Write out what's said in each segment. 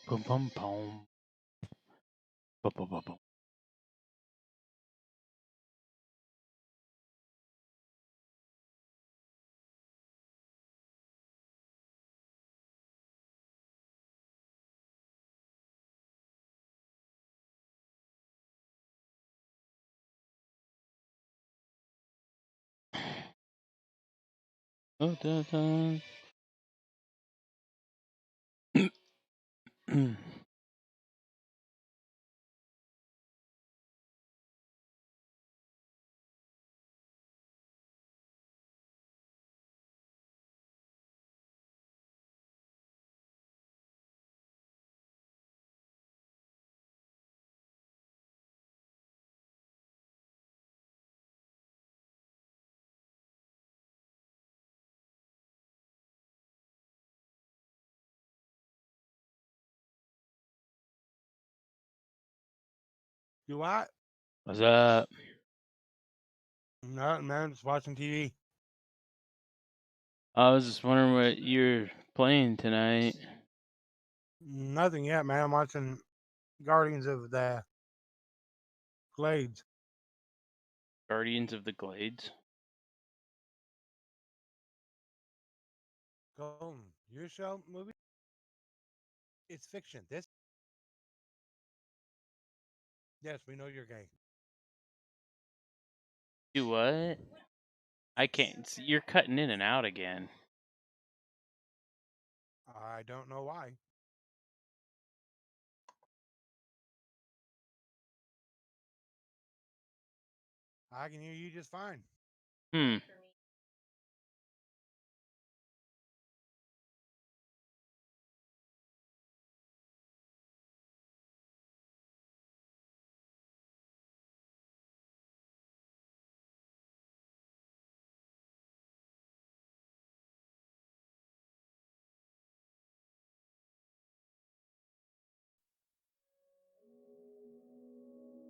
Boom, boom, boom. Boom, boom, boom, boom. Oh, dun, dun. You what? What's up? Nothing, man. Just watching TV. I was just wondering what you're playing tonight. Nothing yet, man. I'm watching Guardians of the Glades. Guardians of the Glades. Colton, your show movie? It's fiction. This? Yes, we know you're gay. Do what? I can't see. You're cutting in and out again. I don't know why. I can hear you just fine. Hmm.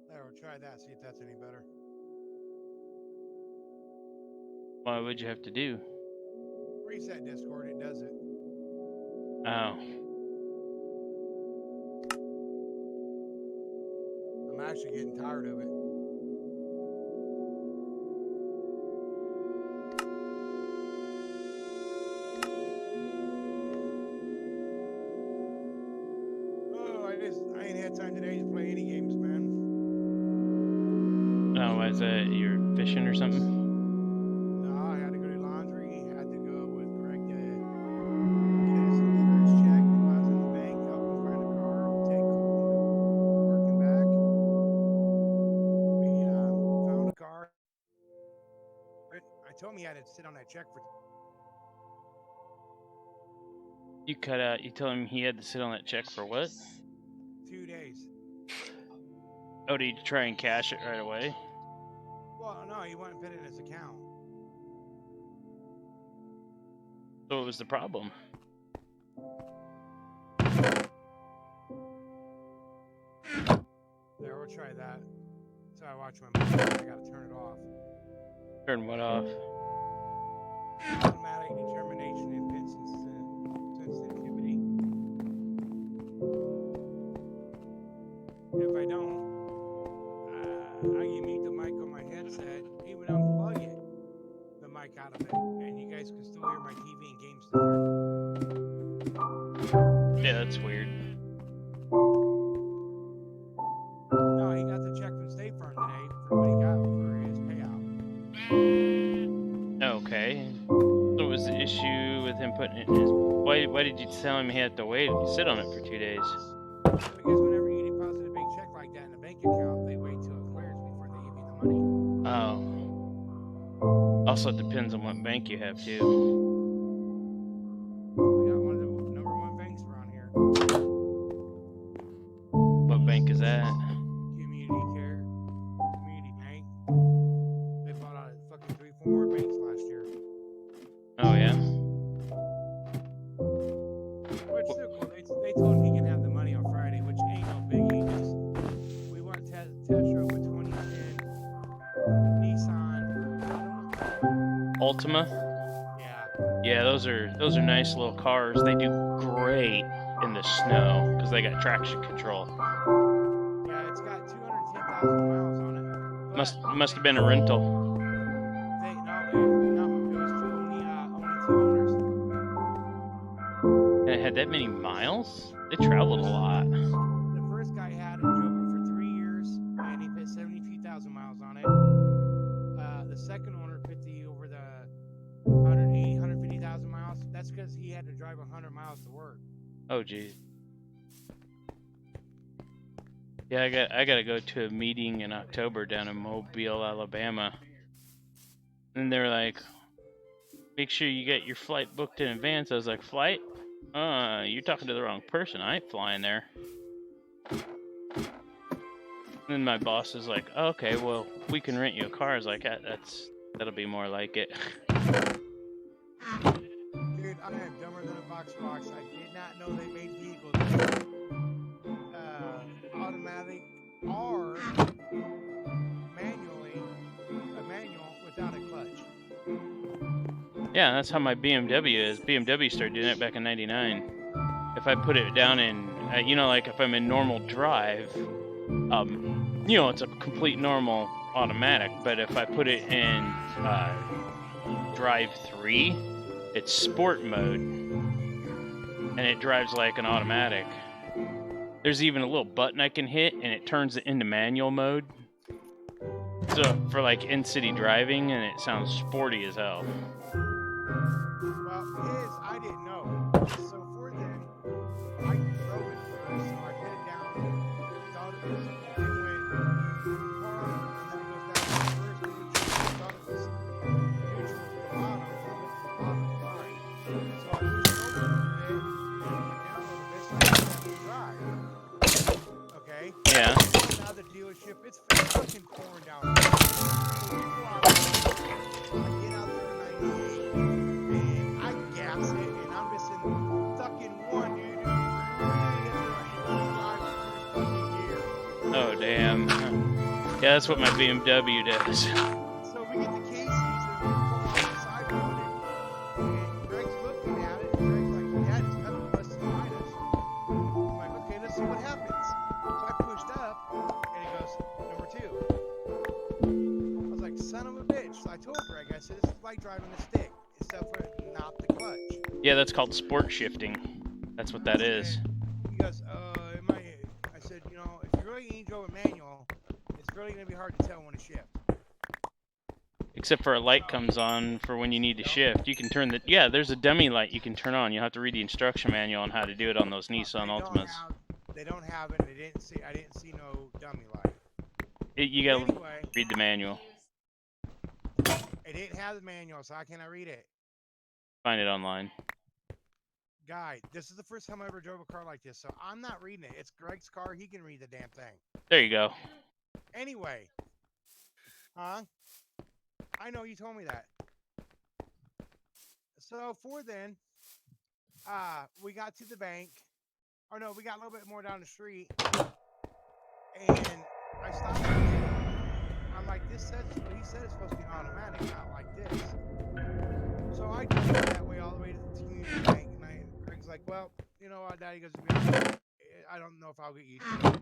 There, we'll try that. See if that's any better. What would you have to do? Reset Discord. It does it. Oh. I'm actually getting tired of it. Oh, I ain't had time today to play any games, man. Oh, is that you're fishing or something? No, I had to go do laundry. Had to go with Greg to get his insurance check while I was in the bank, help him find a car, take Colton to work and back. We found a car. I told him he had to sit on that check for. You cut out. You told him he had to sit on that check for what? 2 days. Oh, did you try and cash it right away? Well, no, he wouldn't fit in his account. So what was the problem? There, we'll try that. So I watch my movie. I gotta turn it off. Turn what off? Automatic determination and pin sensitivity. If I don't, I can mute the mic on my headset, even unplug it, the mic out of it, and you guys can still hear my TV and games through there. Yeah, that's weird. No, he got the check from State Farm today for what he got for his payout. Okay. So what was the issue with him putting it in his... Why did you tell him he had to wait and sit on it for 2 days? Because whenever you deposit a big check like that in a bank account, they wait till it clears before they give you the money. Oh. Also, it depends on what bank you have, too. We got one of the #1 banks around here. What bank is that? Community Care, Community Bank. They bought out fucking 3-4 more banks last year. Oh, yeah? Which still cool. They told him he can have the money on Friday, which ain't no biggie. Just we want to test drove a 2010 Nissan Altima? Yeah. Yeah, those are nice little cars. They do great in the snow because they got traction control. Yeah, it's got 210,000 miles on it. Must have been a rental. No, it was only two owners. And it had that many miles? They traveled a lot. The first guy had it, drove it for 3 years, and he put 72,000 miles on it. The second owner put over the 180, 150,000 miles. That's because he had to drive 100 miles to work. Oh, geez. Yeah, I gotta go to a meeting in October down in Mobile, Alabama. And they were like, make sure you get your flight booked in advance. I was like, flight? You're talking to the wrong person. I ain't flying there. And then my boss is like, oh, okay, well, we can rent you a car. I was like, that'll be more like it. Dude, I am dumber than a box. I did not know they made vehicles automatic or manual without a clutch. Yeah, that's how my BMW is. BMW started doing it back in '99. If I put it down in, like if I'm in normal drive, it's a complete normal automatic. But if I put it in drive 3, it's sport mode, and it drives like an automatic. There's even a little button I can hit, and it turns it into manual mode. So for like in-city driving, and it sounds sporty as hell. Well, I didn't know. So for them, I drove it first, so I put it down, thought it was, it went calm, and then it goes down to first, neutral, thought it was neutral to the bottom, line. So I pushed it over a little bit, and it went down a little bit, so I had to drive. Okay? Yeah. Now the dealership, it's fucking pouring down. So we go out there, I get out there in 98, and I gas it, and I'm missing fucking one, dude. Oh, damn. Yeah, that's what my BMW does. So we get to Casey's, and we pull off the side road, and Greg's looking at it, and Greg's like, Dad, it's coming to us behind us. I'm like, okay, let's see what happens. So I pushed up, and he goes, number 2. I was like, son of a bitch. So I told Greg, I said, this is like driving a stick, except for not the clutch. Yeah, that's called sport shifting. That's what that is. He goes, I said, if you really ain't drove a manual, it's really going to be hard to tell when to shift. Except for a light comes on for when you need to shift. You can turn there's a dummy light you can turn on. You'll have to read the instruction manual on how to do it on those Nissan Altimas. They don't have it. I didn't see no dummy light. You gotta read the manual. It didn't have the manual, so how can I read it? Find it online. Guy, this is the first time I ever drove a car like this, so I'm not reading it. It's Greg's car. He can read the damn thing. There you go. Anyway. Huh? I know, you told me that. So, then, we got to the bank. Or no, we got a little bit more down the street. And I stopped again. I'm like, he said it's supposed to be automatic, not like this. So I drove that way all the way to the community bank. Greg's like, well, you know what, Daddy goes, I don't know if I'll get used to it.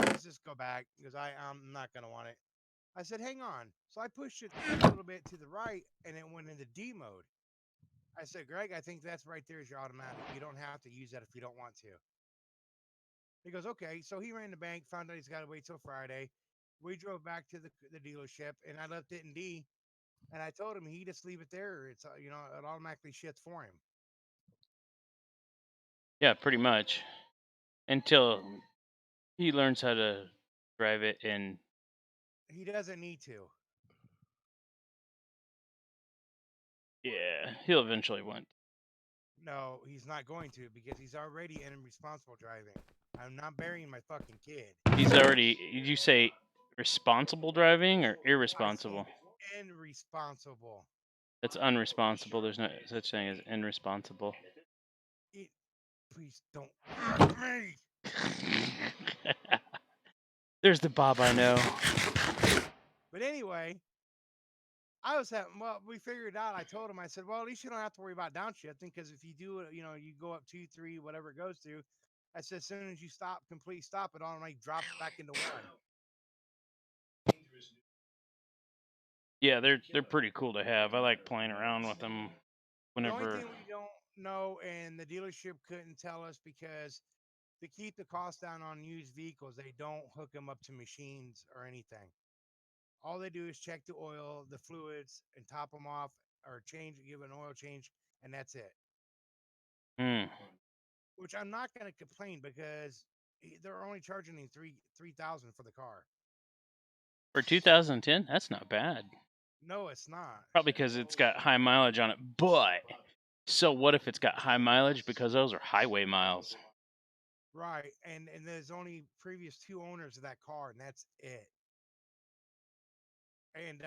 Let's just go back, because I'm not going to want it. I said, hang on. So I pushed it a little bit to the right, and it went into D mode. I said, Greg, I think that's right there is your automatic. You don't have to use that if you don't want to. He goes, okay. So he ran the bank, found out he's got to wait till Friday. We drove back to the dealership, and I left it in D. And I told him he just leave it there. It's it automatically shifts for him. Yeah, pretty much. Until he learns how to drive it in. He doesn't need to. Yeah, he'll eventually want. No, he's not going to, because he's already in responsible driving. I'm not burying my fucking kid. He's already. Did you say responsible driving or irresponsible? Irresponsible. That's unresponsible. There's no such thing as irresponsible. Please don't hurt me. There's the Bob I know. But anyway, I was having, well, we figured out. I told him, I said, well, at least you don't have to worry about downshifting because if you do it, you go up 2, 3, whatever it goes to. I said, as soon as you stop, complete stop, it automatically drops back into one. Yeah, they're pretty cool to have. I like playing around with them The only whenever. thing we don't know, and the dealership couldn't tell us because to keep the cost down on used vehicles, they don't hook them up to machines or anything. All they do is check the oil, the fluids, and top them off or give an oil change, and that's it. Hmm. Which I'm not going to complain because they're only charging me 3,000 for the car. For 2010, that's not bad. No, it's not. Probably because it's got high mileage on it. But so what if it's got high mileage because those are highway miles? Right, and there's only previous 2 owners of that car, and that's it. And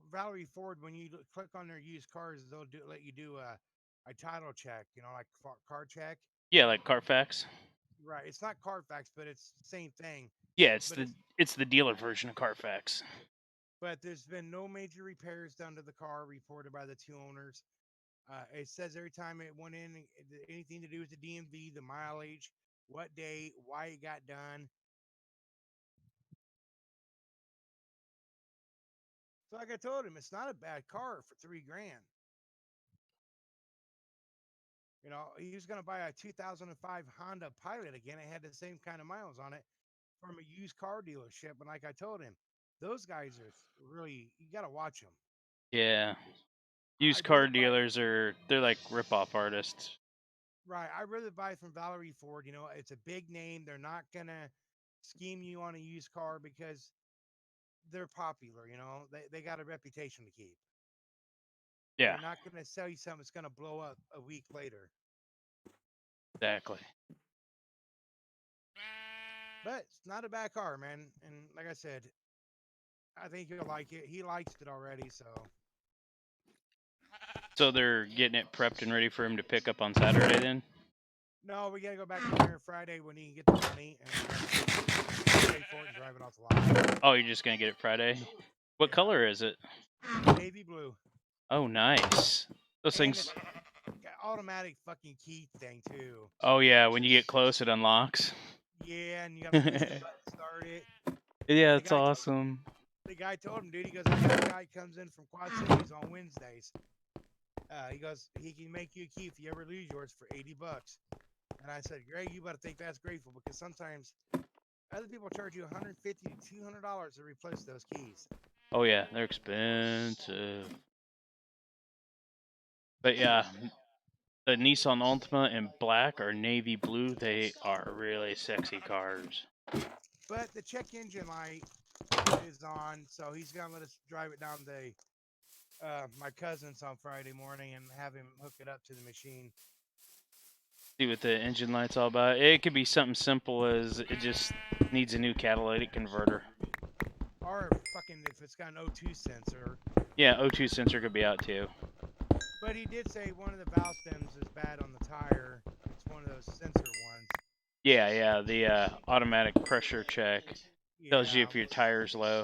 Valerie Ford, when you click on their used cars, they'll let you do a title check, like car check. Yeah, like Carfax. Right, it's not Carfax, but it's the same thing. Yeah, it's But the dealer version of Carfax. there's been no major repairs done to the car reported by the 2 owners. It says every time it went in, anything to do with the DMV, the mileage, what day, why it got done. So, like I told him, it's not a bad car for $3,000. He was going to buy a 2005 Honda Pilot again. It had the same kind of miles on it from a used car dealership. And like I told him, those guys are really, you got to watch them. Yeah. Used I'd car rather buy, dealers they're like rip-off artists. right. I'd rather buy from Valerie Ford. It's a big name. They're not going to scheme you on a used car because they're popular. They got a reputation to keep. Yeah, They're not going to sell you something that's going to blow up a week later. exactly. But it's not a bad car, man. And like I said, I think you'll like it. He likes it already, so. So they're getting it prepped and ready for him to pick up on Saturday then? No, we gotta go back to there Friday when he can get the money and pay for it and drive it off the lot. Oh, you're just gonna get it Friday? What Yeah. color is it? Navy blue. Oh, nice. Those And things. it's got automatic fucking key thing too. Oh yeah, when you get close, it unlocks. Yeah, and you gotta push the button to start it. Yeah, The it's guy awesome. The guy told him, dude, he goes, I got a guy comes in from Quad Cities on Wednesdays. He goes, he can make you a key if you ever lose yours for $80. And I said, Greg, you better think that's grateful because sometimes other people charge you $150 to $200 to replace those keys. Oh yeah, they're expensive. But yeah, the Nissan Altima in black or navy blue, they are really sexy cars. But the check engine light is on, so he's gonna let us drive it down to my cousin's on Friday morning and have him hook it up to the machine. See what the engine light's all about. It could be something simple as it just needs a new catalytic converter. Or fucking if it's got an O2 sensor. Yeah, O2 sensor could be out too. But he did say one of the valve stems is bad on the tire. It's one of those sensor ones. Yeah, the automatic pressure check tells you if your tire's low.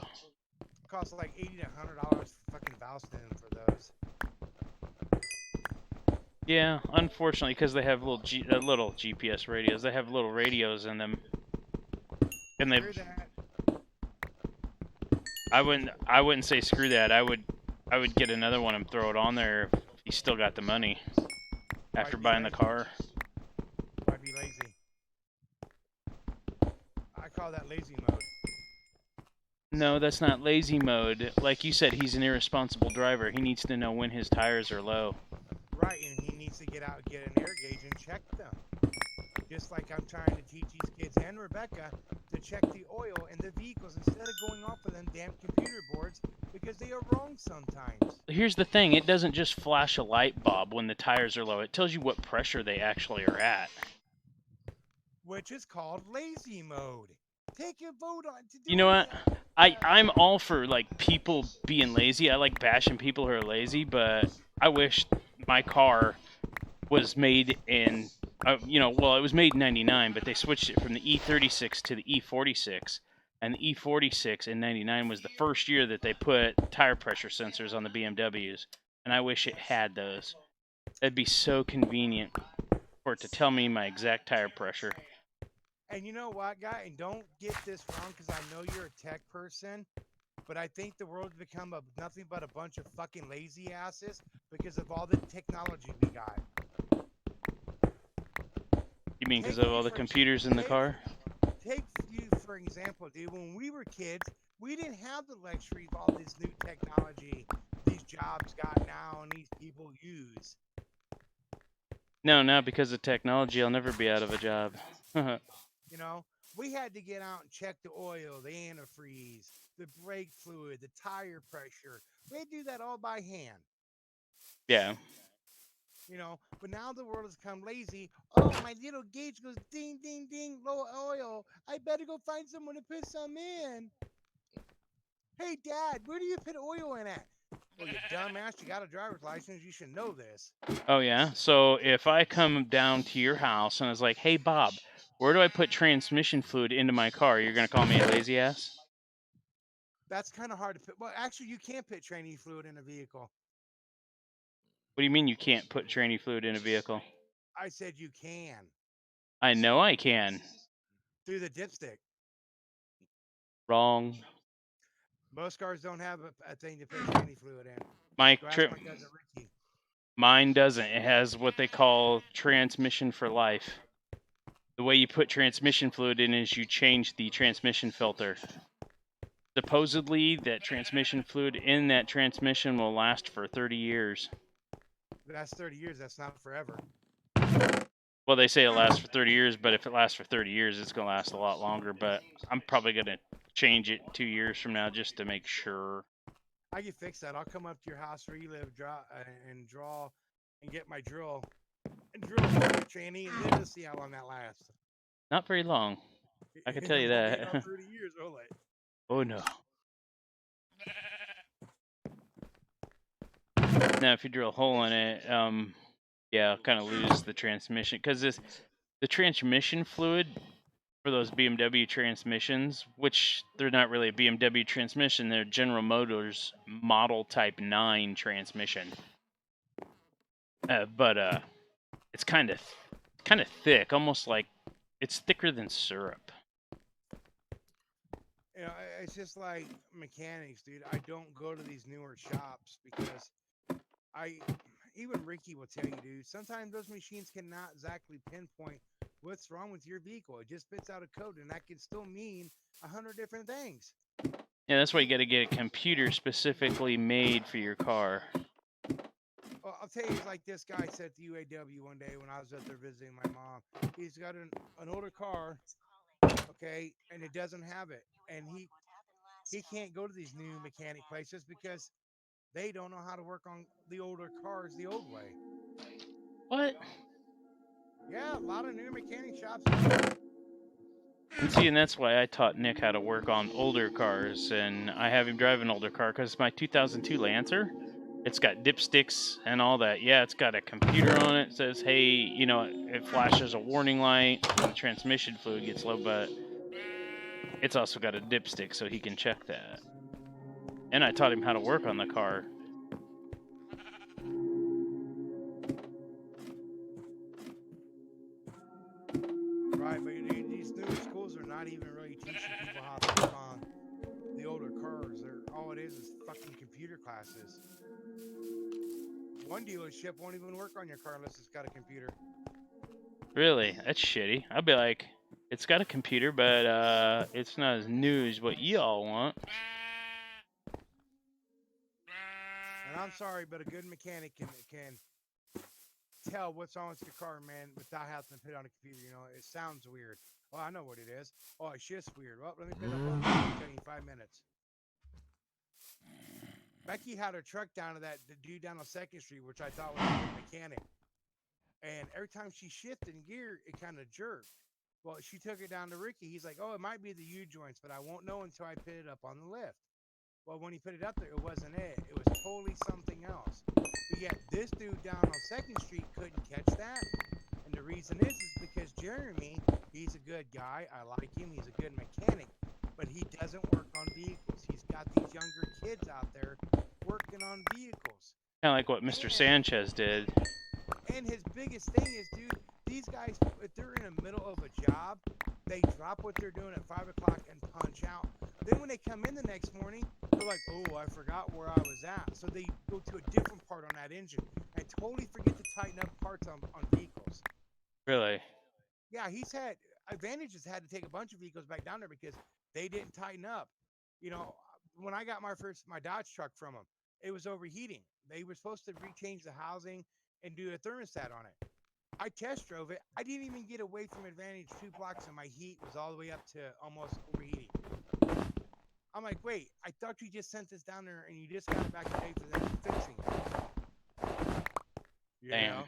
It costs like $80 to $100 for fucking valve stem for those. Yeah, unfortunately, because they have little GPS radios. They have little radios in them, and they. I wouldn't say screw that. I would get another one and throw it on there if you still got the money after buying the car. I'd be lazy. I call that lazy mode. No, that's not lazy mode. Like you said, he's an irresponsible driver. He needs to know when his tires are low. Right, and he needs to get out, get an air gauge, and check them. Just like I'm trying to teach these kids and Rebecca to check the oil in the vehicles instead of going off of them damn computer boards because they are wrong sometimes. Here's the thing. It doesn't just flash a light bulb when the tires are low. It tells you what pressure they actually are at. Which is called lazy mode. Take a vote on to do You know what? I'm all for like people being lazy. I like bashing people who are lazy, but I wish my car was made in it was made in '99, but they switched it from the E36 to the E46. And the E46 in '99 was the first year that they put tire pressure sensors on the BMWs, and I wish it had those. That'd be so convenient for it to tell me my exact tire pressure. And you know what, guy? And don't get this wrong, because I know you're a tech person, but I think the world's become nothing but a bunch of fucking lazy asses because of all the technology we got. You mean because Take of you all the for computers in the take car? take you for example, dude. When we were kids, we didn't have the luxury of all this new technology these jobs got now and these people use. No, not because of technology. I'll never be out of a job. You know, we had to get out and check the oil, the antifreeze, the brake fluid, the tire pressure. We had to do that all by hand. Yeah. You know, but now the world has become lazy. Oh, my little gauge goes ding, ding, ding, low oil. I better go find someone to put some in. Hey, Dad, where do you put oil in at? Well, you dumbass, you got a driver's license. You should know this. Oh, yeah? So if I come down to your house and I was like, hey, Bob, where do I put transmission fluid into my car? You're going to call me a lazy ass? That's kind of hard to put. Well, actually, you can't put trainee fluid in a vehicle. What do you mean you can't put tranny fluid in a vehicle? I said you can. I know I can. Through the dipstick. Wrong. Most cars don't have a thing to put trainee fluid in. My Go ask my cousin Ricky. Mine doesn't. It has what they call transmission for life. The way you put transmission fluid in is you change the transmission filter. Supposedly, that transmission fluid in that transmission will last for 30 years. That's 30 years. That's not forever. Well, they say it lasts for 30 years, but if it lasts for 30 years, it's going to last a lot longer. But I'm probably going to change it 2 years from now just to make sure. I can fix that. I'll come up to your house where you live, draw and get my drill and drill a hole in the tranny, and then we'll see how long that lasts. Not very long. I can tell you that. 30 years, will it? Oh no. Now, if you drill a hole in it, yeah, kind of lose the transmission because the transmission fluid for those BMW transmissions, which they're not really a BMW transmission, they're General Motors Model Type 9 transmission. But it's kind of thick, almost like it's thicker than syrup. You know, it's just like mechanics, dude. I don't go to these newer shops because even Ricky will tell you, dude, sometimes those machines cannot exactly pinpoint what's wrong with your vehicle. It just spits out a code, and that can still mean 100 different things. Yeah, that's why you got to get a computer specifically made for your car. Well, I'll tell you, it's like this guy said at the UAW one day when I was up there visiting my mom. He's got an older car, okay, and it doesn't have it. And he can't go to these new mechanic places because they don't know how to work on the older cars the old way. What? Yeah, a lot of new mechanic shops. And see, and that's why I taught Nick how to work on older cars, and I have him drive an older car because it's my 2002 Lancer. It's got dipsticks and all that. Yeah, it's got a computer on it. It says, hey, you know, it flashes a warning light when the transmission fluid gets low, but it's also got a dipstick so he can check that. And I taught him how to work on the car. Right, but these newer schools are not even really teaching people how to work on the older cars. All it is fucking computer classes. One dealership won't even work on your car unless it's got a computer. Really? That's shitty. I'd be like, it's got a computer, but it's not as new as what y'all want. And I'm sorry, but a good mechanic can tell what's wrong with your car, man, without having to put it on a computer. You know, it sounds weird. Oh, I know what it is. Oh, it's just weird. Well, let me put it up on the in 5 minutes. Becky had her truck down to the dude down on 2nd Street, which I thought was a good mechanic. And every time she shifted in gear, it kind of jerked. Well, she took it down to Ricky. He's like, oh, it might be the U-joints, but I won't know until I put it up on the lift. Well, when he put it up there, it wasn't it. It was totally something else. But yet this dude down on 2nd Street couldn't catch that. And the reason is because Jeremy, he's a good guy. I like him. He's a good mechanic. but he doesn't work on vehicles. He's got these younger kids out there working on vehicles. Kind of like what Mr. Sanchez did. And his biggest thing is, dude, these guys, if they're in the middle of a job, they drop what they're doing at 5 o'clock and punch out. Then when they come in the next morning, they're like, oh, I forgot where I was at. So they go to a different part on that engine and totally forget to tighten up parts on vehicles. Really? Yeah, Advantage has had to take a bunch of vehicles back down there because they didn't tighten up. You know, when I got my Dodge truck from them, it was overheating. They were supposed to rechange the housing and do a thermostat on it. I test drove it. I didn't even get away from Advantage 2 blocks, and my heat was all the way up to almost overheating. I'm like, wait, I thought you just sent this down there, and you just got it back today for them fixing it. Damn.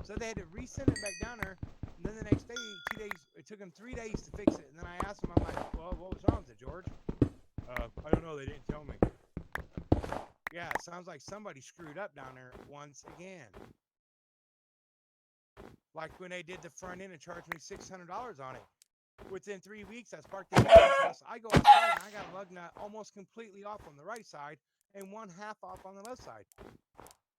So they had to resend it back down there, and then the next day, 2 days, it took them 3 days to fix it. And then I asked them, I'm like, well, what was wrong with it, George? I don't know, they didn't tell me. Yeah, it sounds like somebody screwed up down there once again. Like when they did the front end and charged me $600 on it. Within 3 weeks, I sparked the house. I go outside and I got a lug nut almost completely off on the right side and 1/2 off on the left side.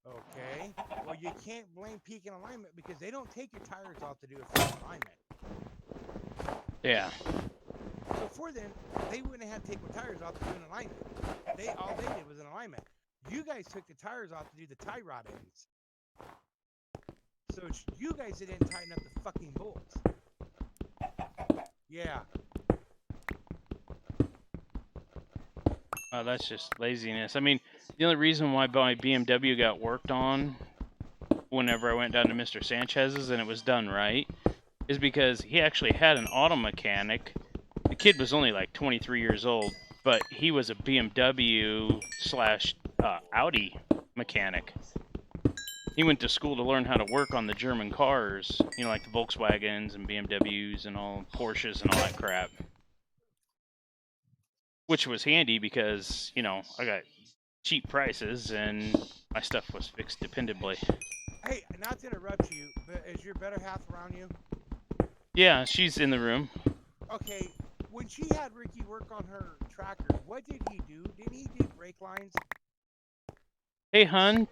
Okay, well, you can't blame peak alignment because they don't take your tires off to do a full alignment. Yeah. So for them, they wouldn't have to take the tires off to do an alignment. All they did was an alignment. You guys took the tires off to do the tie rod ends. So it's you guys that didn't tighten up the fucking bolts. Yeah. Oh, that's just laziness. I mean, the only reason why my BMW got worked on whenever I went down to Mr. Sanchez's and it was done right is because he actually had an auto mechanic. The kid was only like 23 years old, but he was a BMW / Audi mechanic. He went to school to learn how to work on the German cars, you know, like the Volkswagens and BMWs and all Porsches and all that crap. Which was handy because, you know, I got cheap prices and my stuff was fixed dependably. Hey, not to interrupt you, but is your better half around you? Yeah, she's in the room. Okay, when she had Ricky work on her tracker, what did he do? Didn't he do brake lines? Hey, hun.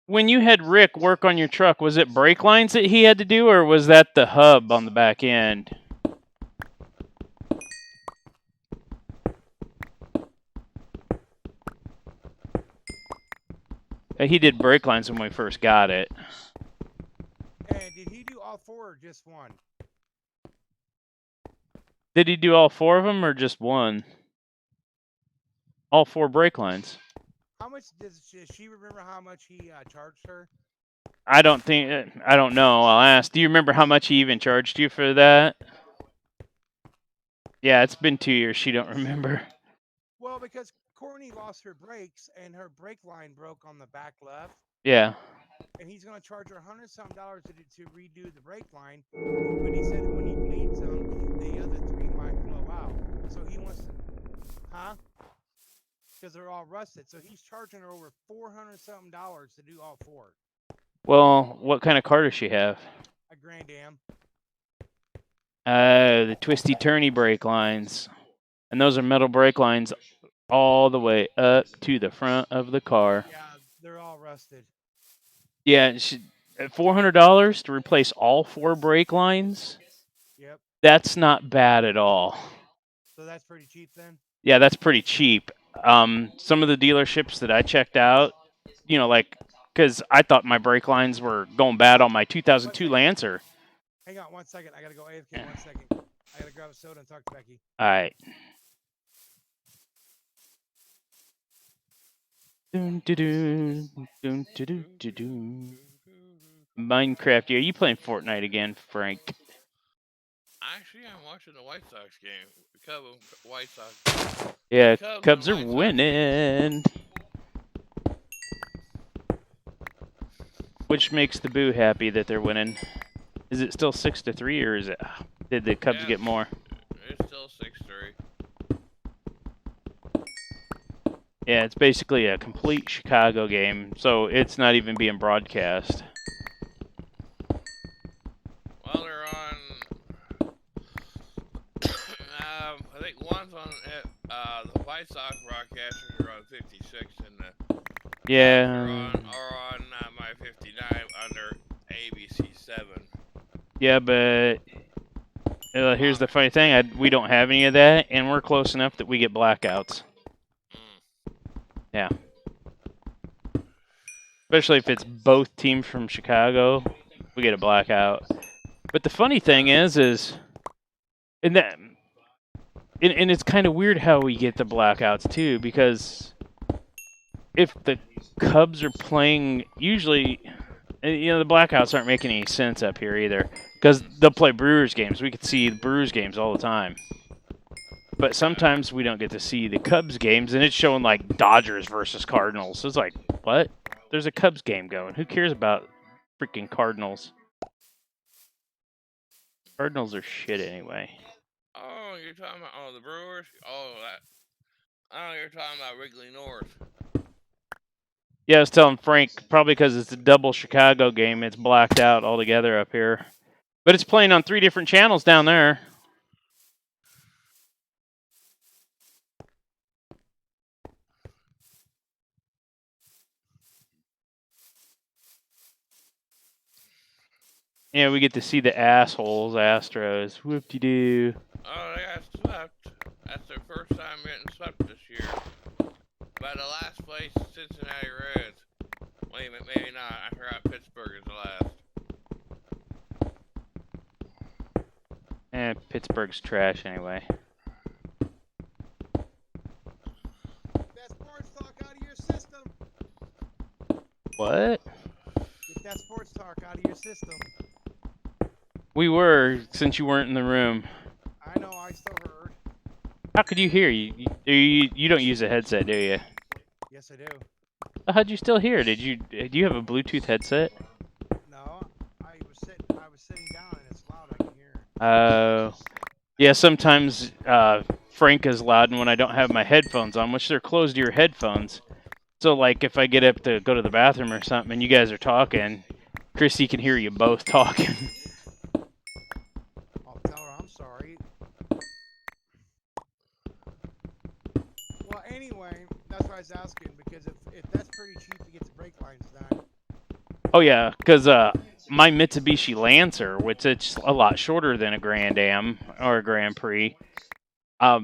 When you had Rick work on your truck, was it brake lines that he had to do, or was that the hub on the back end? He did brake lines when we first got it. And did he do all 4 or just 1? Did he do all 4 of them or just 1? All 4 brake lines. How much does she remember how much he charged her? I don't know. I'll ask. Do you remember how much he even charged you for that? Yeah, it's been 2 years. She don't remember. Well, because Courtney lost her brakes and her brake line broke on the back left. Yeah. And he's going to charge her $100-something to redo the brake line. But he said when he bleeds them, the other 3 might blow out. So he wants to, because they're all rusted. So he's charging her over $400-something to do all 4. Well, what kind of car does she have? A Grand Am. The twisty turny brake lines. And those are metal brake lines all the way up to the front of the car. Yeah, they're all rusted. Yeah, $400 to replace all 4 brake lines? Yep. That's not bad at all. So that's pretty cheap then? Yeah, that's pretty cheap. Some of the dealerships that I checked out, you know, like, because I thought my brake lines were going bad on my 2002 Lancer. Hang on 1 second. I got to go AFK 1 second. I got to grab a soda and talk to Becky. All right. Minecraft, are you playing Fortnite again, Frank? Actually, I'm watching the White Sox game. White Sox. Yeah, Cubs are winning. Which makes the Boo happy that they're winning. Is it still 6-3, or did the Cubs get more? It's still 6-3. Yeah, it's basically a complete Chicago game, so it's not even being broadcast. Well, they're on think one's on the White Sox broadcasters are on 56, and the Yeah. are on my 59 under ABC 7. Yeah, but here's the funny thing: we don't have any of that, and we're close enough that we get blackouts. Yeah. Especially if it's both teams from Chicago, we get a blackout. But the funny thing is and it's kind of weird how we get the blackouts too, because if the Cubs are playing, usually, the blackouts aren't making any sense up here either, because they'll play Brewers games. We could see the Brewers games all the time. But sometimes we don't get to see the Cubs games, and it's showing like Dodgers versus Cardinals. So it's like, what? There's a Cubs game going. Who cares about freaking Cardinals? Cardinals are shit anyway. Oh, you're talking about the Brewers? Oh, you're talking about Wrigley North. Yeah, I was telling Frank, probably because it's a double Chicago game, it's blacked out altogether up here. But it's playing on 3 different channels down there. Yeah, we get to see the assholes, Astros. Whoop-de-doo. Oh, they got swept. That's their first time getting swept this year. By the last place, Cincinnati Reds. Wait a minute, maybe not. I forgot Pittsburgh is the last. Pittsburgh's trash anyway. Get that sports talk out of your system. What? Get that sports talk out of your system. We were, since you weren't in the room. I know, I still heard. How could you hear? You don't use a headset, do you? Yes, I do. How'd you still hear? Do you have a Bluetooth headset? No, I was sitting down and it's loud. I can hear. Yeah. Sometimes Frank is loud, and when I don't have my headphones on, which they're closed ear headphones. So like if I get up to go to the bathroom or something, and you guys are talking, Christy can hear you both talking. I'll tell her I'm sorry. Well, anyway, that's why I was asking, because if that's pretty cheap to get the brake lines done. Oh yeah, because my Mitsubishi Lancer, which it's a lot shorter than a Grand Am or a Grand Prix, a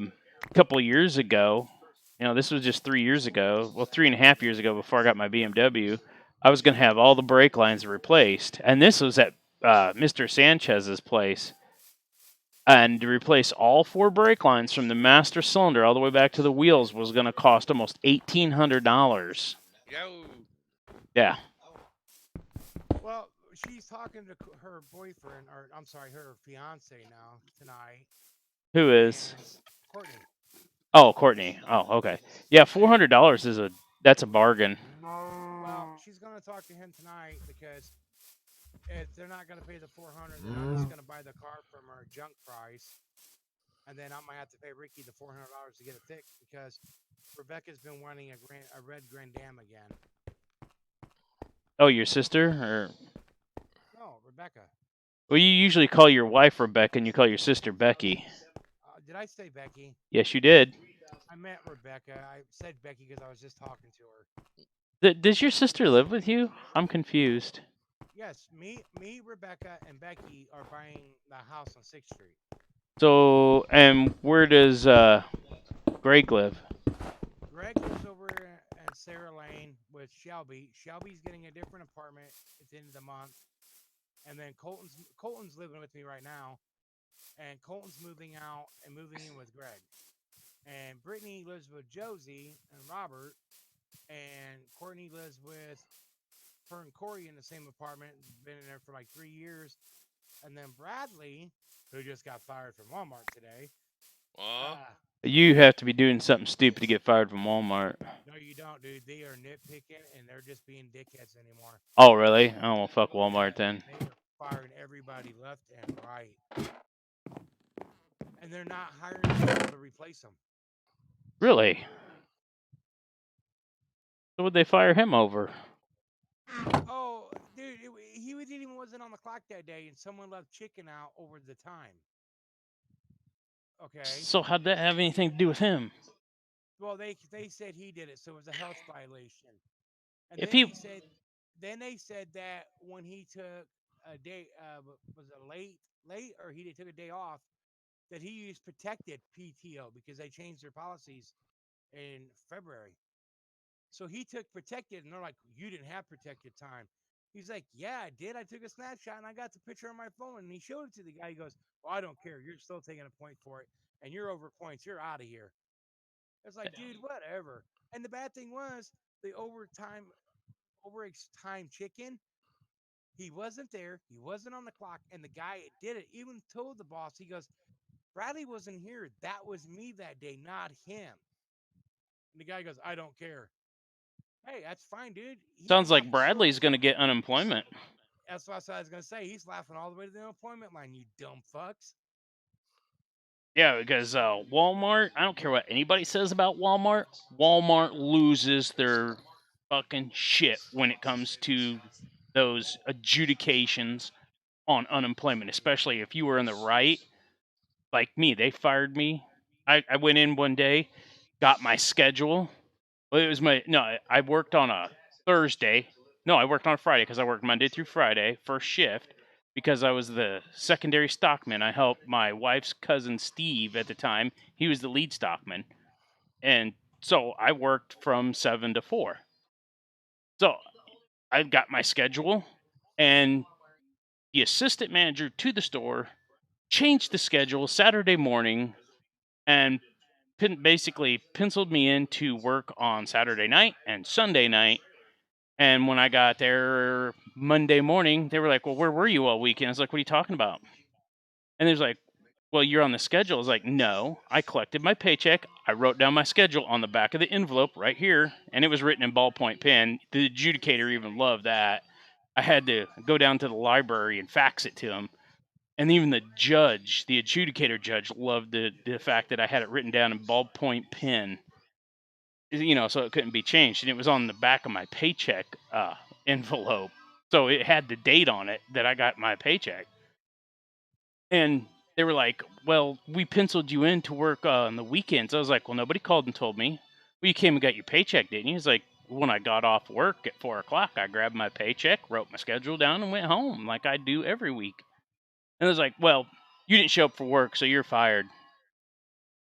couple of years ago, this was just 3 years ago, well, 3.5 years ago before I got my BMW, I was going to have all the brake lines replaced. And this was at Mr. Sanchez's place. And to replace all 4 brake lines from the master cylinder all the way back to the wheels was going to cost almost $1,800. Yo. Yeah. Well, she's talking to her boyfriend, or I'm sorry, her fiance now tonight. Who is? Courtney. Oh, Courtney. Oh, okay. Yeah, $400 that's a bargain. Well, she's gonna talk to him tonight because if they're not gonna pay the $400, they're just gonna buy the car from her junk price, and then I might have to pay Ricky the $400 to get it fixed because Rebecca's been wanting a red Grand Am again. Oh, your sister, or? No, Rebecca. Well, you usually call your wife Rebecca, and you call your sister Becky. Did I say Becky? Yes, you did. I meant Rebecca. I said Becky because I was just talking to her. Does your sister live with you? I'm confused. Yes, me, Rebecca, and Becky are buying the house on 6th Street. So, and where does Greg live? Greg lives over at Sarah Lane with Shelby. Shelby's getting a different apartment at the end of the month. And then Colton's living with me right now. And Colton's moving out and moving in with Greg. And Brittany lives with Josie and Robert. And Courtney lives with her and Corey in the same apartment. Been in there for like 3 years. And then Bradley, who just got fired from Walmart today. You have to be doing something stupid to get fired from Walmart. No, you don't, dude. They are nitpicking, and they're just being dickheads anymore. Oh, really? Oh, well, fuck Walmart then. They are firing everybody left and right. And they're not hiring people to replace them. Really? So would they fire him over? Oh, dude, he wasn't on the clock that day, and someone left chicken out over the time. Okay. So how'd that have anything to do with him? Well, they said he did it, so it was a health violation. And If then he they said that when he took a day, was it late, or he took a day off, that he used protected PTO because they changed their policies in February. So he took protected, and they're like, "You didn't have protected time." He's like, "Yeah, I did. I took a snapshot and I got the picture on my phone." And he showed it to the guy. He goes, "Well, I don't care. You're still taking a point for it, and you're over points. You're out of here." It's like, dude, whatever. And the bad thing was the over time chicken. He wasn't there. He wasn't on the clock, and the guy that did it even told the boss. He goes, "Bradley wasn't here. That was me that day, not him." And the guy goes, "I don't care." Hey, that's fine, dude. He sounds can like laugh all the. Bradley's going to get unemployment. That's what I was gonna say. He's laughing all the way to the unemployment line. You dumb fucks. Yeah, because Walmart, I don't care what anybody says about Walmart. Walmart loses their fucking shit when it comes to those adjudications on unemployment, especially if you were in the right. Like me, they fired me. I went in one day, got my schedule. Well, it was I worked on a Thursday. No, I worked on a Friday because I worked Monday through Friday, first shift, because I was the secondary stockman. I helped my wife's cousin Steve at the time. He was the lead stockman. And so I worked from 7 to 4. So I got my schedule, and the assistant manager to the store changed the schedule Saturday morning and basically penciled me in to work on Saturday night and Sunday night. And when I got there Monday morning, they were like, "Well, where were you all weekend?" I was like, "What are you talking about?" And they was like, "Well, you're on the schedule." I was like, "No, I collected my paycheck. I wrote down my schedule on the back of the envelope right here, and it was written in ballpoint pen." The adjudicator even loved that. I had to go down to the library and fax it to him. And even the judge, the adjudicator judge, loved the fact that I had it written down in ballpoint pen, so it couldn't be changed. And it was on the back of my paycheck envelope. So it had the date on it that I got my paycheck. And they were like, "Well, we penciled you in to work on the weekends." I was like, "Well, nobody called and told me." "Well, you came and got your paycheck, didn't you?" He's like, "When I got off work at 4 o'clock, I grabbed my paycheck, wrote my schedule down, and went home like I do every week." And I was like, "Well, you didn't show up for work, so you're fired."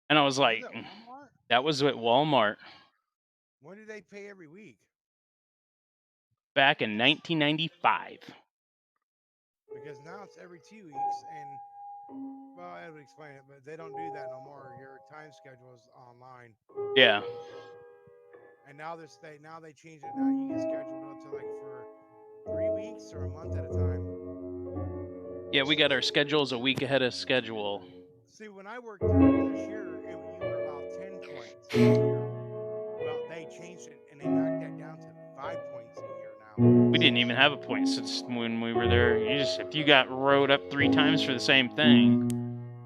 And I was Was like, it Walmart? that was at Walmart When do they pay every week? back in 1995. Because now it's every 2 weeks, and well, I would explain it, but they don't do that no more. Your time schedule is online, Yeah. and now they change it. Now you get scheduled up to like for 3 weeks or a month at a time. Yeah, we got our schedules a week ahead of schedule. See, when I worked earlier this year, you were about 10 points a year. Well, they changed it and they knocked that down to 5 points a year now. We didn't even have a point since when we were there. If you got rode up 3 times for the same thing,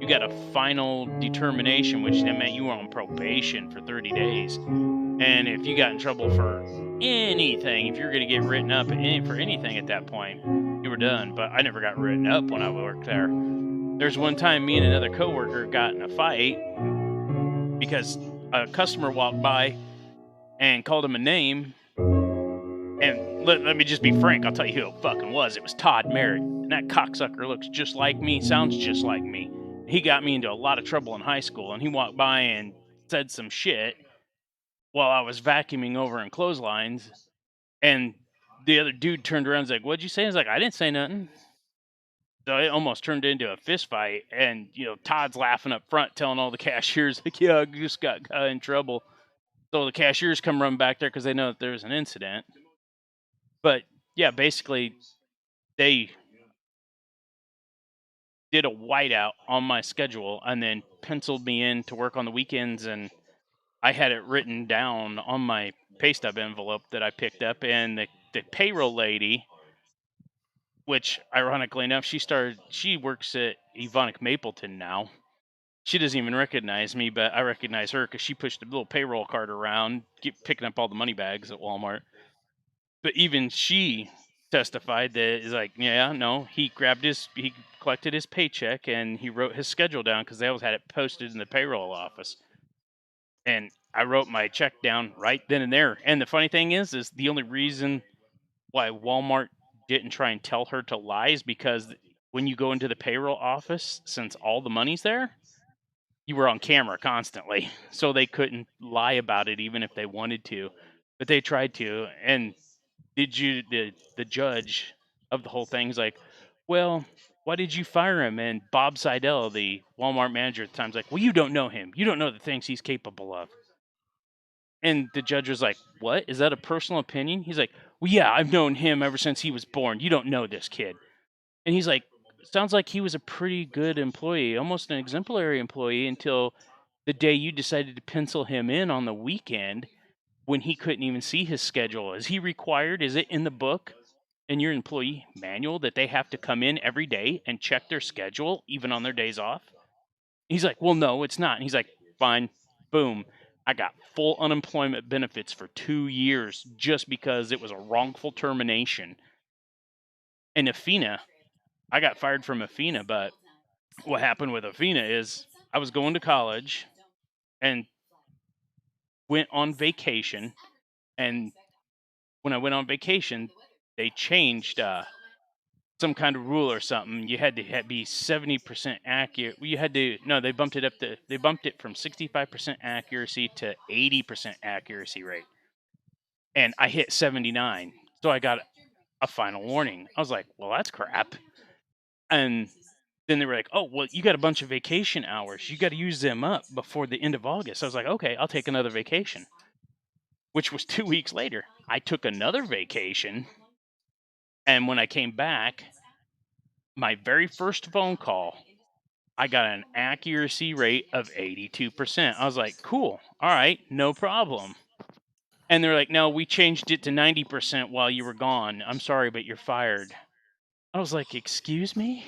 you got a final determination, which that meant you were on probation for 30 days. And if you got in trouble for anything, if you're going to get written up for anything at that point, you were done. But I never got written up when I worked there. There's one time me and another coworker got in a fight because a customer walked by and called him a name. And let me just be frank, I'll tell you who it fucking was. It was Todd Merritt. And that cocksucker looks just like me, sounds just like me. He got me into a lot of trouble in high school, and he walked by and said some shit while I was vacuuming over in clotheslines. And the other dude turned around and was like, "What'd you say?" I was like, "I didn't say nothing." So it almost turned into a fist fight. And, Todd's laughing up front, telling all the cashiers, like, "Yeah, I just got in trouble." So the cashiers come run back there because they know that there's an incident. But yeah, basically, they did a whiteout on my schedule and then penciled me in to work on the weekends. And I had it written down on my pay stub envelope that I picked up. And the payroll lady, which ironically enough, she works at Evonik Mapleton now. She doesn't even recognize me, but I recognize her because she pushed a little payroll cart around, picking up all the money bags at Walmart. But even she testified that is like, yeah, no, he collected his paycheck and he wrote his schedule down because they always had it posted in the payroll office. And I wrote my check down right then and there. And the funny thing is the only reason why Walmart didn't try and tell her to lie is because when you go into the payroll office, since all the money's there, you were on camera constantly. So they couldn't lie about it even if they wanted to. But they tried to. And the judge of the whole thing's like, well, why did you fire him? And Bob Seidel, the Walmart manager at the time's like, well, you don't know him. You don't know the things he's capable of. And the judge was like, what? Is that a personal opinion? He's like, well, yeah, I've known him ever since he was born. You don't know this kid. And he's like, sounds like he was a pretty good employee, almost an exemplary employee until the day you decided to pencil him in on the weekend when he couldn't even see his schedule. Is he required? Is it in the book in your employee manual that they have to come in every day and check their schedule, even on their days off? He's like, well, no, it's not. And he's like, fine, boom. I got full unemployment benefits for 2 years just because it was a wrongful termination. And Afina, I got fired from Afina, but what happened with Afina is I was going to college and went on vacation. And when I went on vacation, they changed some kind of rule or something. You had to be 70% accurate. You had to they bumped it from 65% accuracy to 80% accuracy rate. And I hit 79. So I got a final warning. I was like, well, that's crap. And then they were like, oh, well, you got a bunch of vacation hours. You got to use them up before the end of August. I was like, okay, I'll take another vacation, which was 2 weeks later. I took another vacation. And when I came back, my very first phone call, I got an accuracy rate of 82%. I was like, cool. All right, no problem. And they're like, no, we changed it to 90% while you were gone. I'm sorry, but you're fired. I was like, excuse me?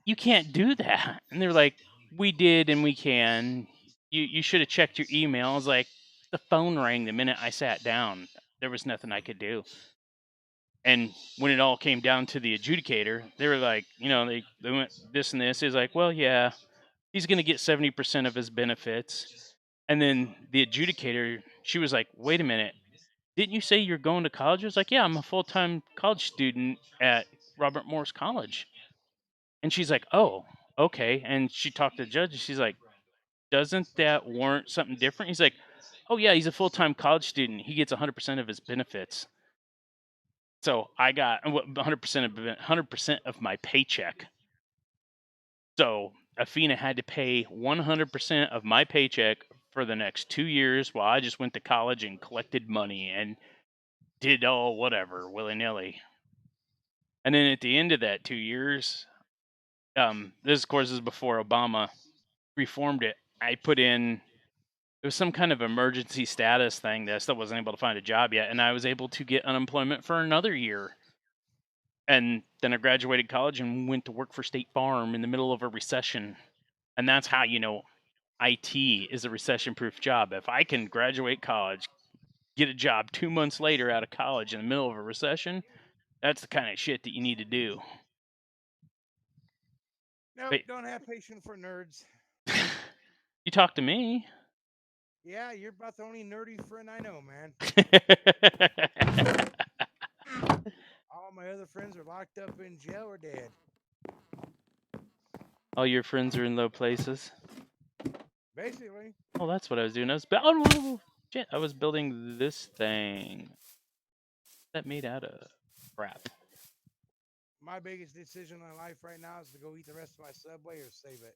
You can't do that. And they're like, we did and we can. You should have checked your email. I was like, the phone rang the minute I sat down. There was nothing I could do. And when it all came down to the adjudicator, they were like, they went this and this. Is like, well, yeah, he's going to get 70% of his benefits. And then the adjudicator, she was like, wait a minute. Didn't you say you're going to college? I was like, yeah, I'm a full-time college student at Robert Morris College. And she's like, oh, okay. And she talked to the judge and she's like, doesn't that warrant something different? He's like, oh, yeah, he's a full-time college student. He gets 100% of his benefits. So I got 100% of my paycheck. So Afina had to pay 100% of my paycheck for the next 2 years while I just went to college and collected money and did all whatever willy-nilly. And then at the end of that 2 years, this of course is before Obama reformed it. I put in, it was some kind of emergency status thing that I still wasn't able to find a job yet, and I was able to get unemployment for another year. And then I graduated college and went to work for State Farm in the middle of a recession. And that's how IT is a recession-proof job. If I can graduate college, get a job 2 months later out of college in the middle of a recession, that's the kind of shit that you need to do. Nope, Wait. don't have patience for nerds. You talk to me. Yeah, you're about the only nerdy friend I know, man. All my other friends are locked up in jail or dead. All your friends are in low places. Basically. Oh, that's what I was doing. Shit, I was building this thing. That made out of crap. My biggest decision in life right now is to go eat the rest of my Subway or save it.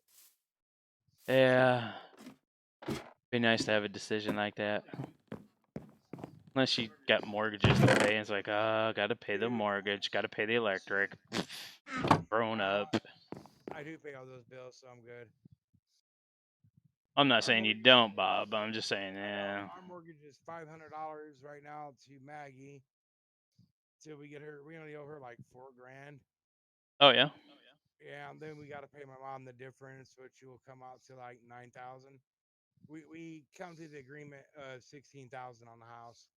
Yeah. Be nice to have a decision like that. Unless you got mortgages to pay, and it's like, gotta pay the mortgage, gotta pay the electric. Grown up. I do pay all those bills, so I'm good. I'm not saying you don't, Bob. I'm just saying, yeah. Our mortgage is $500 right now to Maggie. Till we get her, we only owe her like $4,000. Oh yeah. Yeah, and then we got to pay my mom the difference, which will come out to like 9,000. We come to the agreement of 16,000 on the house.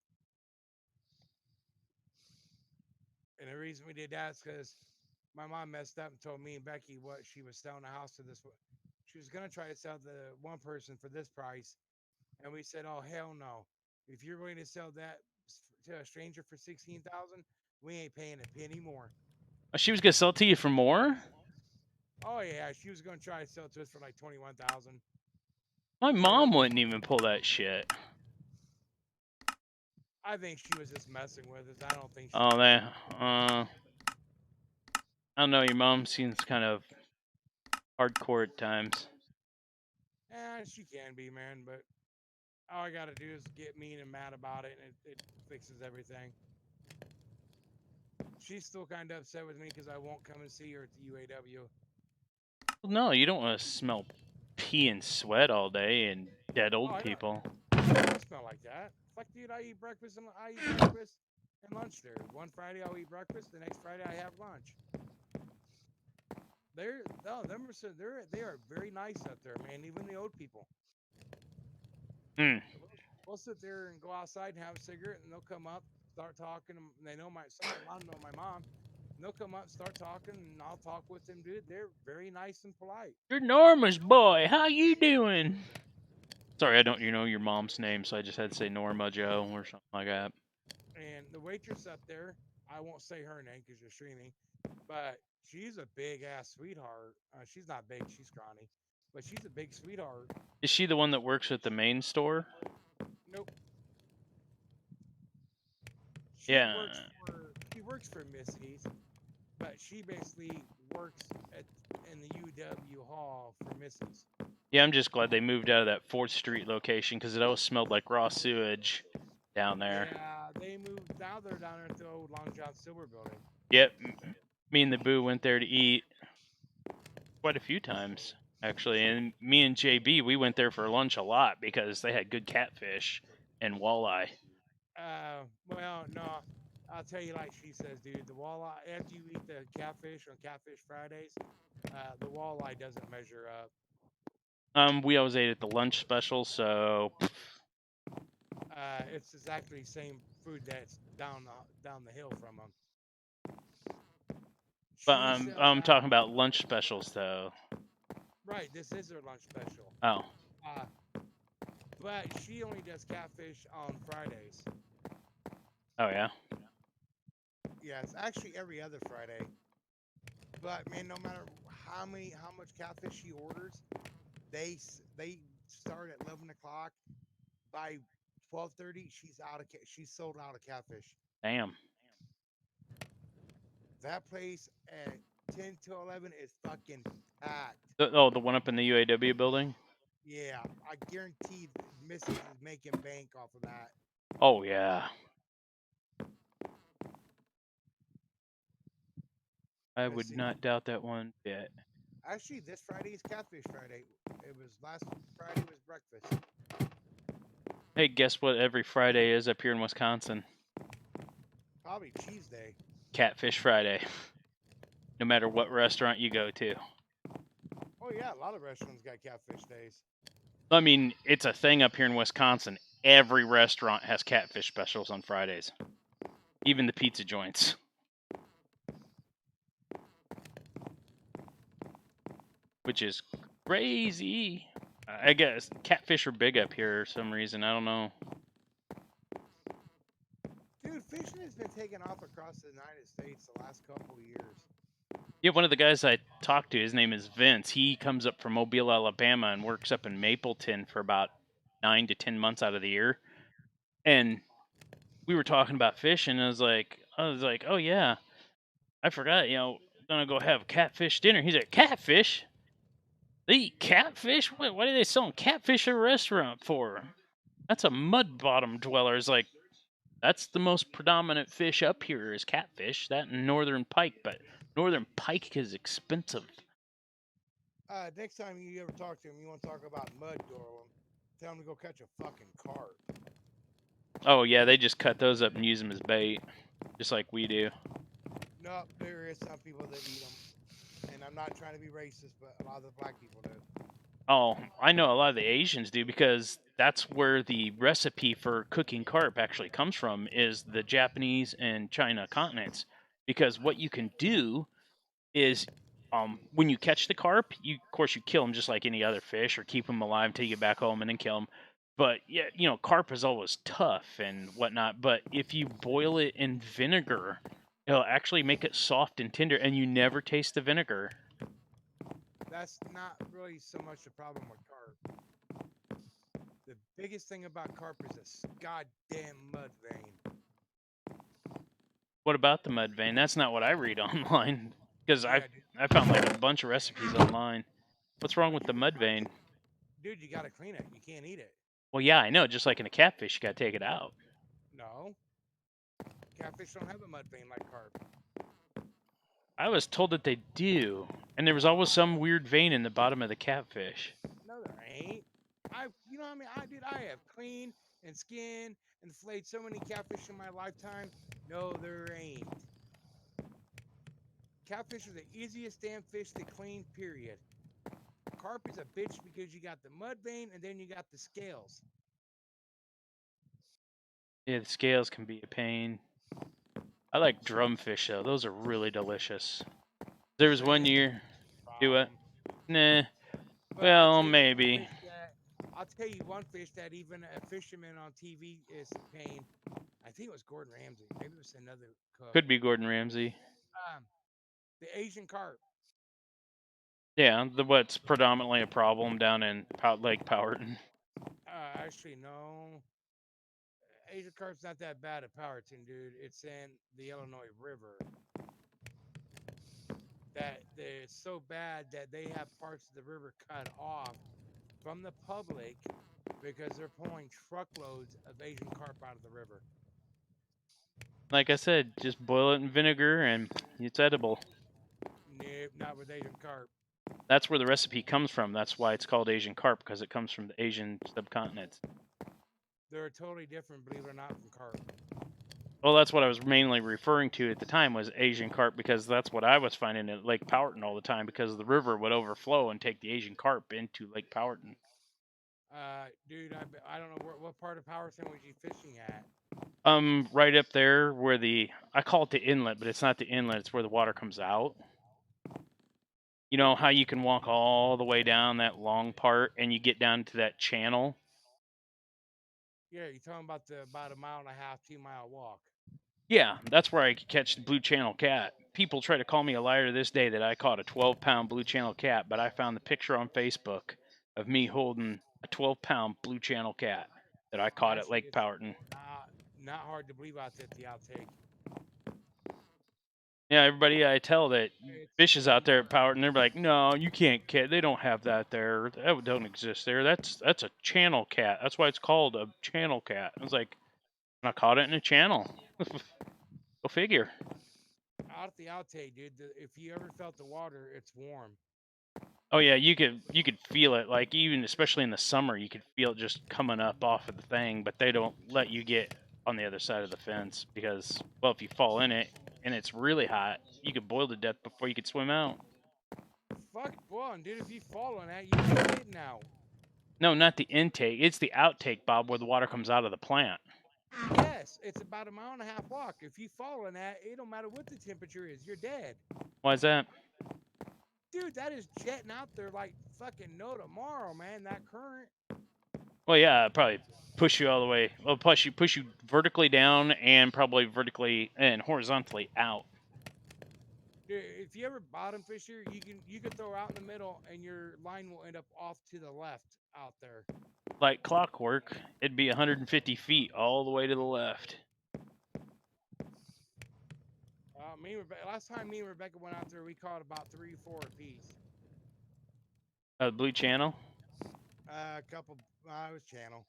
And the reason we did that is because my mom messed up and told me and Becky what she was selling the house to this. She was gonna try to sell the one person for this price, and we said, "Oh hell no! If you're going to sell that to a stranger for 16,000, we ain't paying a penny more." She was gonna sell it to you for more? Oh yeah, she was gonna try to sell it to us for like 21,000. My mom wouldn't even pull that shit. I think she was just messing with us. I don't think she. Oh, that. I don't know. Your mom seems kind of hardcore at times. She can be, man, but all I gotta do is get mean and mad about it, and it fixes everything. She's still kind of upset with me because I won't come and see her at the UAW. Well, no, you don't want to smell pee and sweat all day and dead old I don't- people. I don't smell like that. Fuck, dude, I eat breakfast and lunch there. One Friday I'll eat breakfast. The next Friday I have lunch. They are very nice up there, man. Even the old people. Hmm. We'll sit there and go outside and have a cigarette, and they'll come up, start talking. And they know some of them know my mom. And they'll come up, start talking, and I'll talk with them, dude. They're very nice and polite. You're Norma's boy. How you doing? Sorry, I don't know your mom's name, so I just had to say Norma Joe or something like that. And the waitress up there, I won't say her name because you're streaming, but she's a big ass sweetheart. She's not big, she's scrawny, but she's a big sweetheart. Is she the one that works at the main store? Nope. Yeah. She works for Missy's, but she basically works in the UW hall for Missy's. Yeah, I'm just glad they moved out of that 4th Street location because it always smelled like raw sewage down there. Yeah, they moved. Now they're down there at the old Long John Silver building. Yep. Me and the Boo went there to eat quite a few times, actually. And me and JB, we went there for lunch a lot because they had good catfish and walleye. Well, no, I'll tell you like she says, dude. The walleye, after you eat the catfish on Catfish Fridays, the walleye doesn't measure up. We always ate at the lunch special, so It's exactly the same food that's down the hill from them. but I'm talking about lunch specials though. Right, this is her lunch special. Oh. But she only does catfish on Fridays. Oh yeah. Yeah, it's actually every other Friday. But man, no matter how much catfish she orders, they start at 11 o'clock. By 12:30, she's sold out of catfish. Damn. That place at 10 to 11 is fucking packed. The one up in the UAW building? Yeah, I guarantee Mrs. is making bank off of that. Oh yeah. I would not doubt that one bit. Actually, this Friday is Catfish Friday. It was last Friday was breakfast. Hey, guess what every Friday is up here in Wisconsin? Probably Cheese Day. Catfish Friday. No matter what restaurant you go to. Oh yeah, a lot of restaurants got Catfish Days. I mean, it's a thing up here in Wisconsin. Every restaurant has catfish specials on Fridays. Even the pizza joints. Which is crazy. I guess catfish are big up here for some reason. I don't know. Dude, fishing has been taking off across the United States the last couple of years. Yeah, one of the guys I talked to, his name is Vince. He comes up from Mobile, Alabama, and works up in Mapleton for about 9 to 10 months out of the year. And we were talking about fishing. And I was like, oh yeah, I forgot. Gonna go have catfish dinner. He's like, catfish? They eat catfish? What are they selling catfish at a restaurant for? That's a mud bottom dweller. It's like, that's the most predominant fish up here is catfish. That and northern pike, but northern pike is expensive. Next time you ever talk to him, you want to talk about mud dweller, tell him to go catch a fucking carp. Oh yeah, they just cut those up and use them as bait, just like we do. No, there is some people that eat them, and I'm not trying to be racist, but a lot of the black people do. Oh, I know a lot of the Asians do because that's where the recipe for cooking carp actually comes from is the Japanese and China continents. Because what you can do is when you catch the carp, of course you kill them just like any other fish, or keep them alive until you get back home and then kill them. But yeah, carp is always tough and whatnot. But if you boil it in vinegar, it'll actually make it soft and tender, and you never taste the vinegar. That's not really so much the problem with carp. The biggest thing about carp is this goddamn mud vein. What about the mud vein? That's not what I read online, because Yeah, dude. I found like a bunch of recipes online. What's wrong with the mud vein? Dude, you gotta clean it. You can't eat it. Well, yeah, I know. Just like in a catfish, you gotta take it out. No. Catfish don't have a mud vein like carp. I was told that they do, and there was always some weird vein in the bottom of the catfish. No, there ain't. You know what I mean? I have cleaned and skinned and filleted so many catfish in my lifetime. No, there ain't. Catfish are the easiest damn fish to clean, period. Carp is a bitch because you got the mud vein and then you got the scales. Yeah, the scales can be a pain. I like drumfish though; those are really delicious. There was one year. Do it? Nah. But Well, maybe. I'll tell you one fish that even a fisherman on TV is paying. I think it was Gordon Ramsay. Maybe it was another cook. Could be Gordon Ramsay. The Asian carp. Yeah, what's predominantly a problem down in Lake Powhatan. Actually, no. Asian carp's not that bad at Powhatan, dude. It's in the Illinois River. That it's so bad that they have parts of the river cut off from the public because they're pulling truckloads of Asian carp out of the river. Like I said, just boil it in vinegar and it's edible. Nope, not with Asian carp. That's where the recipe comes from. That's why it's called Asian carp, because it comes from the Asian subcontinent. They're totally different, believe it or not, from carp. Well, that's what I was mainly referring to at the time, was Asian carp, because that's what I was finding at Lake Powhatan all the time, because the river would overflow and take the Asian carp into Lake Powhatan. Dude, I don't know what part of Powhatan was you fishing at? Right up there where I call it the inlet, but it's not the inlet, it's where the water comes out. You know how you can walk all the way down that long part and you get down to that channel? Yeah, you're talking about about a mile and a half, 2 mile walk. Yeah, that's where I could catch the blue channel cat. People try to call me a liar to this day that I caught a 12-pound blue channel cat, but I found the picture on Facebook of me holding a 12-pound blue channel cat that I caught at Lake Powhatan. Not hard to believe out there at the outtake. Yeah, everybody I tell that fishes out there at Powhatan, they're like, no, you can't catch. They don't have that there. That don't exist there. That's a channel cat. That's why it's called a channel cat. I was like, I caught it in a channel. Go figure. Out at the outtake, dude. If you ever felt the water, it's warm. Oh yeah, you could feel it. Like even especially in the summer, you could feel it just coming up off of the thing. But they don't let you get on the other side of the fence because, well, if you fall in it and it's really hot, you could boil to death before you could swim out. Fuck boiling, dude. If you fall on that, you ain't getting out. No, not the intake. It's the outtake, Bob, where the water comes out of the plant. Yes, it's about a mile and a half walk. If you fall in that, it don't matter what the temperature is, you're dead. Why is that? Dude, that is jetting out there like fucking no tomorrow, man. That current. Well, yeah, probably push you all the way. Well, push you vertically down and probably vertically and horizontally out. Dude, if you ever bottom fish here, you can throw out in the middle and your line will end up off to the left out there. Like clockwork, it'd be 150 feet all the way to the left. Last time me and Rebecca went out there, we caught about 3 or 4 apiece. Blue channel? A couple. It was channel.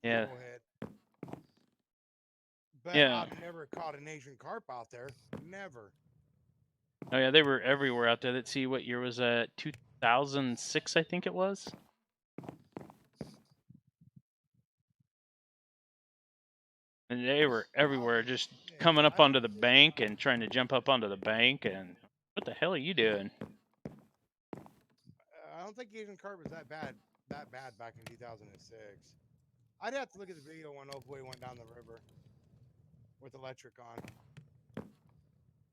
Yeah. Go ahead. But Yeah. I've never caught an Asian carp out there. Never. Oh yeah, they were everywhere out there. Let's see, what year was that? 2006, I think it was. And they were everywhere, just coming up onto the bank and trying to jump up onto the bank. And what the hell are you doing? I don't think Asian carp was that bad back in 2006. I'd have to look at the video when Old Boy went down the river with electric on.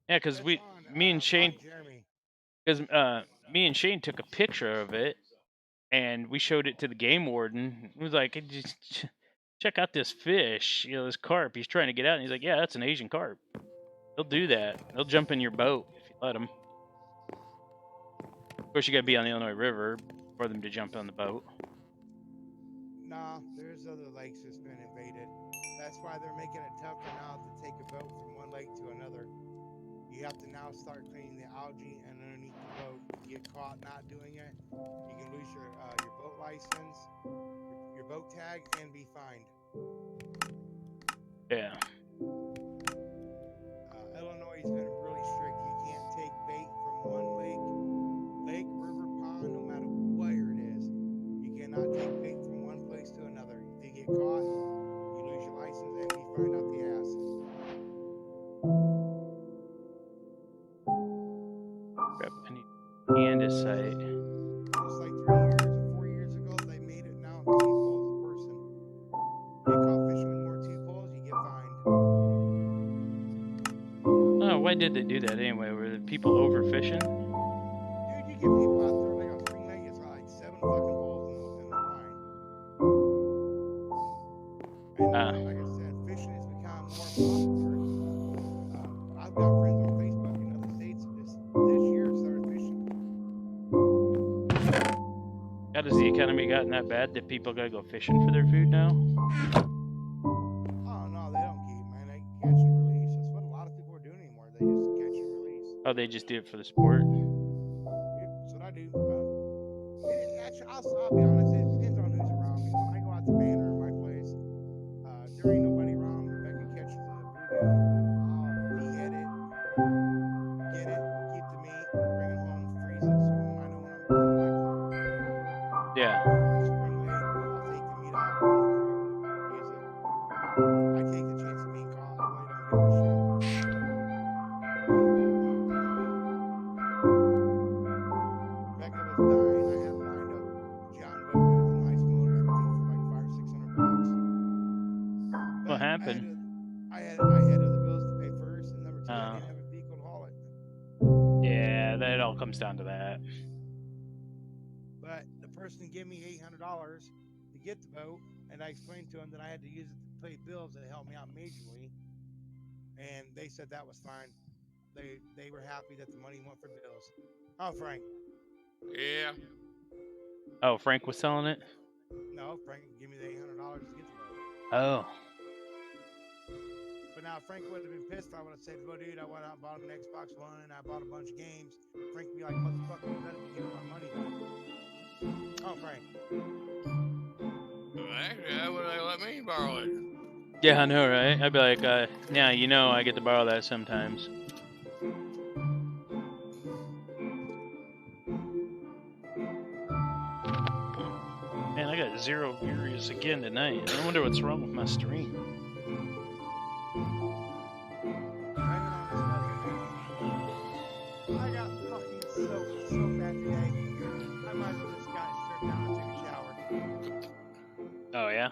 Yeah, because That's we, on, me and Shane, on Jeremy. because me and Shane took a picture of it and we showed it to the game warden. He was like, "Hey, just check out this fish, this carp. He's trying to get out." And he's like, "Yeah, that's an Asian carp. They'll do that. They'll jump in your boat if you let them. Of course, you got to be on the Illinois River for them to jump on the boat." Nah, there's other lakes that's been invaded. That's why they're making it tougher now to take a boat from one lake to another. You have to now start cleaning the algae and underneath the boat. If you get caught not doing it, you can lose your boat license, your boat tag, and be fined. Yeah. Illinois has been really strict. You can't take bait from one lake, river, pond, no matter where it is. You cannot take bait from one place to another. If you get caught, you lose your license and be fined out the ass. Crap, I need andesite. Just like 3 years or 4 years ago, they made it now 2 poles a person. Get caught fishing with more 2 poles, you get fined. Oh, why did they do that anyway? Were the people overfishing? Dude, you get people out there like on spring lake, it's got like 7 fucking poles in the line. And like I said, fishing has become more popular. I've got friends on Facebook in other states this year started fishing. God, has the economy gotten that bad that people gotta go fishing for their food now? Oh no, they don't keep, man. They catch and release. That's what a lot of people are doing anymore. They just catch and release. Oh, they just do it for the sport? Yep, that's what I do. Actually, I'll be honest. It depends on who's around me. When I go out to Banner or my place, there ain't nobody around. Rebecca catches a bluegill. I'll behead it, get it, keep the meat, bring it home, freeze it, so when I know when I'm going to my crew. Yeah. Or spring lake, I'll take the meat out on the crew, use it. I take the chance of being caught. I really don't give a shit. Becca was dying. I had lined up John boat, dude, with a nice motor, everything for like $500-600. What happened? I had other bills to pay first, and number 2, I Oh. didn't have a vehicle to haul it. Yeah, that all comes down to that. But the person gave me $800 to get the boat, and I explained to him that I had to use it to pay bills that helped me out majorly, and they said that was fine. They were happy that the money went for bills. Oh, Frank. Yeah. Oh, Frank was selling it? No, Frank gave me the $800 to get the boat. Oh. But now Frank would have been pissed if I would have said, "Well, dude, I went out and bought an Xbox One and I bought a bunch of games." Frank would be like, "Motherfucker, you better be giving my money back." Oh, Frank. Actually, I would have let me borrow it. Yeah, I know, right? I'd be like, yeah, I get to borrow that sometimes. Man, I got 0 views again tonight. I wonder what's wrong with my stream. I got fucking soaked so bad today. I might as well just got stripped down and took a shower. Oh, yeah?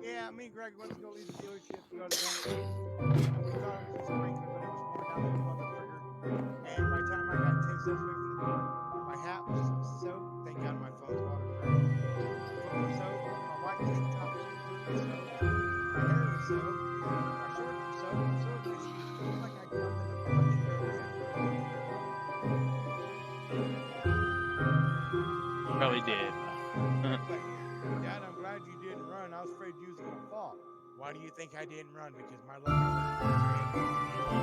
Yeah, me and Greg went to go leave the dealership to go to the bank. And we thought it was just sprinkler, but it was pouring down like a motherfucker. And by the time I got 10 steps away from the door, my hat was soaked. Thank God my phone's waterproof. My phone was soaked. My white tank top was completely soaked. My hair was soaked. My shorts were soaked. So it looked like I dumped in a bunch of overhead. Probably did. Like, Dad, I'm glad you didn't run. I was afraid you was gonna fall. Why do you think I didn't run? Because my luck, I was